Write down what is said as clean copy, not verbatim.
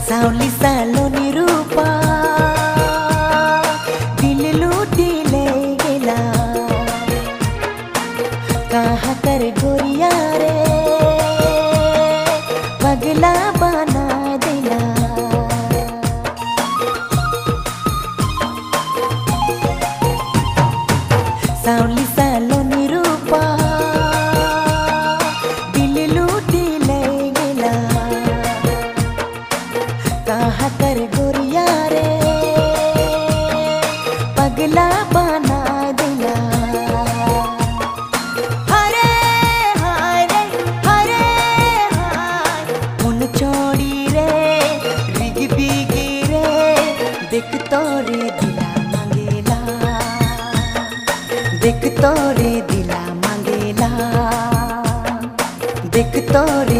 सावली सालोनी रूपा दिल लूटी ले गेला कहाँ कर गोरिया रे पगला बना दिला। सावली सालोनी रूपा दिल लूटी ले गेला कहाँ कर गोरिया रे पगला बना दिला। हरे हरे हरे हाय उन छोड़ी रे रिग बिगी रे देख तोरे दिला मांगेला देख तोरे दिला मांगेला देख तोरे